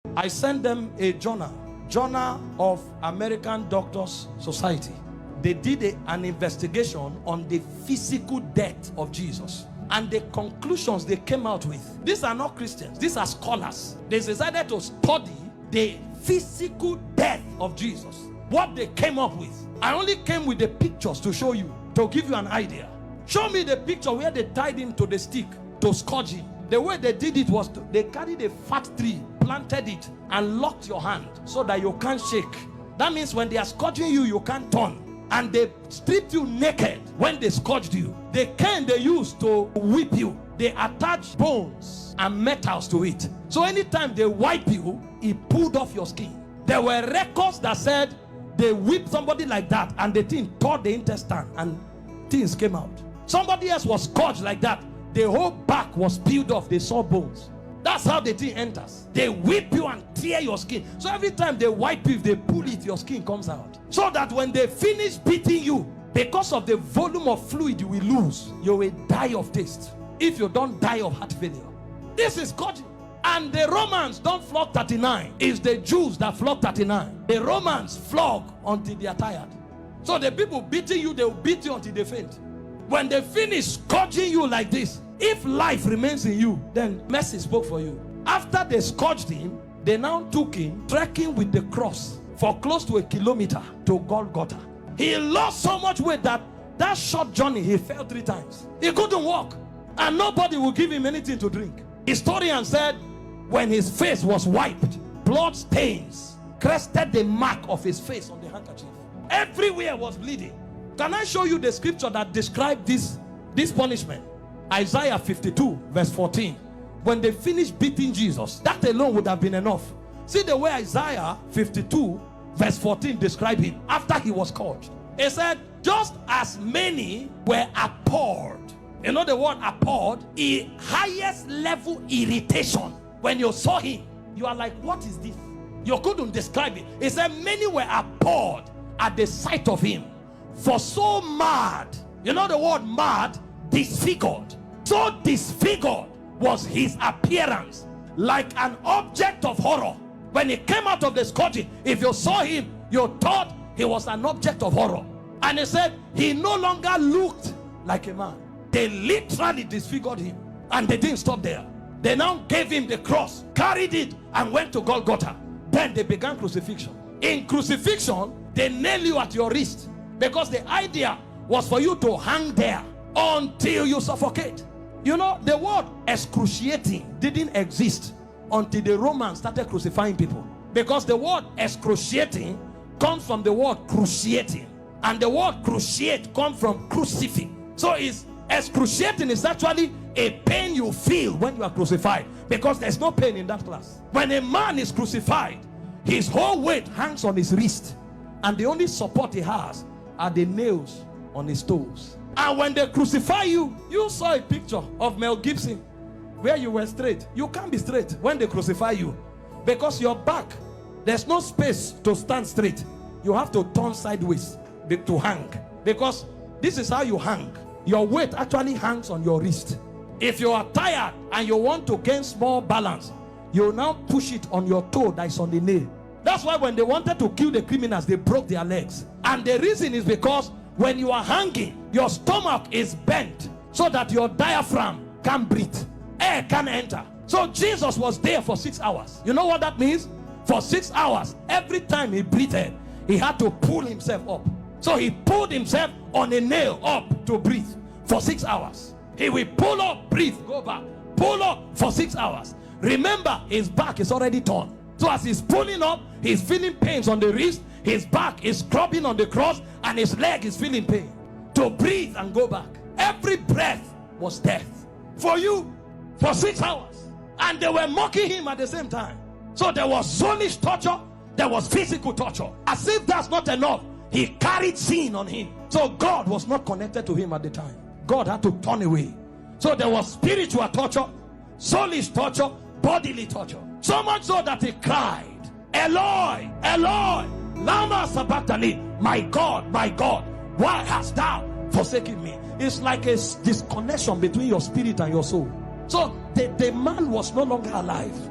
I sent them a journal of American Doctors Society. They did an investigation on the physical death of Jesus, and the conclusions they came out with. These are not Christians, these are scholars. They decided to study the physical death of Jesus. What they came up with. I only came with the pictures to show you, to give you an idea. Show me the picture where they tied him to the stick to scourge him. The way they did it was they carried a fat tree, planted it, and locked your hand so that you can't shake. That means when they are scourging you, you can't turn. And they stripped you naked when they scourged you. The cane they used to whip you, they attached bones and metals to it. So anytime they wipe you, it pulled off your skin. There were records that said they whipped somebody like that and the thing tore the intestine and things came out. Somebody else was scourged like that. The whole back was peeled off. They saw bones. That's how the thing enters. They whip you and tear your skin. So every time they wipe you, if they pull it, your skin comes out. So that when they finish beating you, because of the volume of fluid you will lose, you will die of taste. If you don't die of heart failure. This is God. And the Romans don't flog 39. It's the Jews that flog 39. The Romans flog until they are tired. So the people beating you, they will beat you until they faint. When they finish scourging you like this, if life remains in you, then mercy spoke for you. After they scourged him, they now took him trekking with the cross for close to 1 kilometer to Golgotha. He lost so much weight that short journey he fell 3 times. He couldn't walk, and nobody would give him anything to drink. Historian said when his face was wiped, blood stains crested the mark of his face on the handkerchief. Everywhere was bleeding. Can I show you the scripture that described this punishment? Isaiah 52 verse 14. When they finished beating Jesus, that alone would have been enough. See the way Isaiah 52 verse 14 described him after he was scourged. It said, just as many were appalled. You know the word appalled? A highest level irritation. When you saw him, you are like, what is this? You couldn't describe it. It said many were appalled at the sight of him. For so mad, you know the word mad? Disfigured. So disfigured was his appearance, like an object of horror. When he came out of the scourging, if you saw him, you thought he was an object of horror. And he said he no longer looked like a man. They literally disfigured him, and they didn't stop there. They now gave him the cross, carried it, and went to Golgotha. Then they began crucifixion. In crucifixion, they nail you at your wrist, because the idea was for you to hang there until you suffocate. You know, the word excruciating didn't exist until the Romans started crucifying people, because the word excruciating comes from the word cruciating, and the word cruciate comes from crucifix. So it's excruciating is actually a pain you feel when you are crucified, because there's no pain in that class. When a man is crucified, his whole weight hangs on his wrist, and the only support he has are the nails on his toes. And when they crucify you, you saw a picture of Mel Gibson where you were straight. You can't be straight when they crucify you, because your back, there's no space to stand straight. You have to turn sideways to hang, because this is how you hang. Your weight actually hangs on your wrist. If you are tired and you want to gain small balance, you now push it on your toe that is on the nail. That's why when they wanted to kill the criminals, they broke their legs. And the reason is because when you are hanging, your stomach is bent so that your diaphragm can't breathe. Air can't enter. So Jesus was there for 6 hours. You know what that means? For 6 hours, every time he breathed, he had to pull himself up. So he pulled himself on a nail up to breathe for 6 hours. He will pull up, breathe, go back, pull up for 6 hours. Remember, his back is already torn. So as he's pulling up, he's feeling pains on the wrist, his back is scrubbing on the cross, and his leg is feeling pain. To breathe and go back. Every breath was death for you for 6 hours. And they were mocking him at the same time. So there was soulish torture, there was physical torture. As if that's not enough, he carried sin on him. So God was not connected to him at the time. God had to turn away. So there was spiritual torture, soulish torture, bodily torture. So much so that he cried, Eloi, Eloi, lama sabachthani, my God, why hast thou forsaken me? It's like a disconnection between your spirit and your soul. So the man was no longer alive.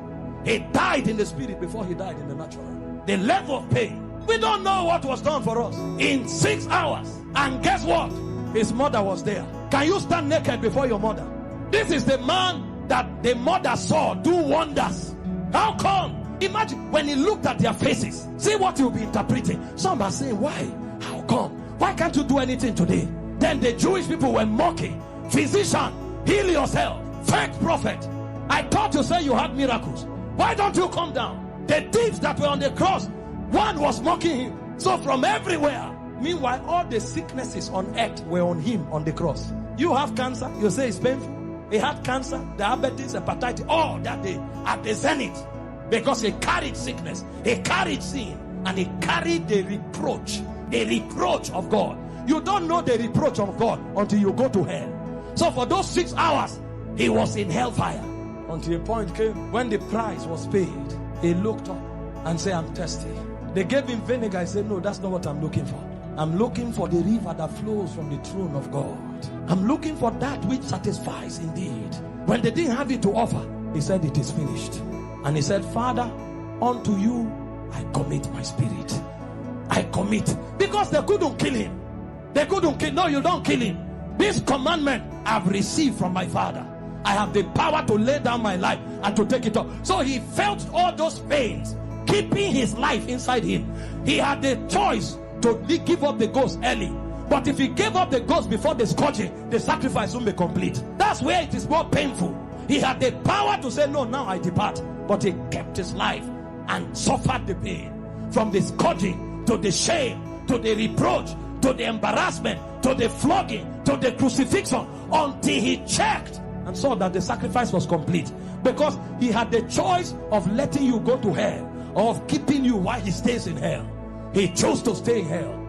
He died in the spirit before he died in the natural. The level of pain. We don't know what was done for us in 6 hours. And guess what? His mother was there. Can you stand naked before your mother? This is the man that the mother saw do wonders. How come? Imagine when he looked at their faces. See what you'll be interpreting. Some are saying, why? How come? Why can't you do anything today? Then the Jewish people were mocking. Physician, heal yourself. Fake prophet. I thought you said you had miracles. Why don't you come down? The thieves that were on the cross, one was mocking him. So from everywhere. Meanwhile, all the sicknesses on earth were on him on the cross. You have cancer, you say it's painful. He had cancer, diabetes, hepatitis, all that day at the zenith. Because he carried sickness, he carried sin, and he carried the reproach of God. You don't know the reproach of God until you go to hell. So for those 6 hours, he was in hellfire. Until a point came when the price was paid. He looked up and said, I'm thirsty. They gave him vinegar. He said, no, that's not what I'm looking for. I'm looking for the river that flows from the throne of God. I'm looking for that which satisfies indeed. When they didn't have it to offer, he said, it is finished. And he said, Father, unto you I commit my spirit. I commit. Because they couldn't kill him. They couldn't kill. No, you don't kill him. This commandment I've received from my Father. I have the power to lay down my life and to take it up. So he felt all those pains, keeping his life inside him. He had the choice to give up the ghost early. But if he gave up the ghost before the scourging, the sacrifice won't be complete. That's where it is more painful. He had the power to say, no, now I depart. But he kept his life and suffered the pain. From the scourging, to the shame, to the reproach, to the embarrassment, to the flogging, to the crucifixion, until he checked and saw that the sacrifice was complete. Because he had the choice of letting you go to hell, or of keeping you while he stays in hell. He chose to stay in hell.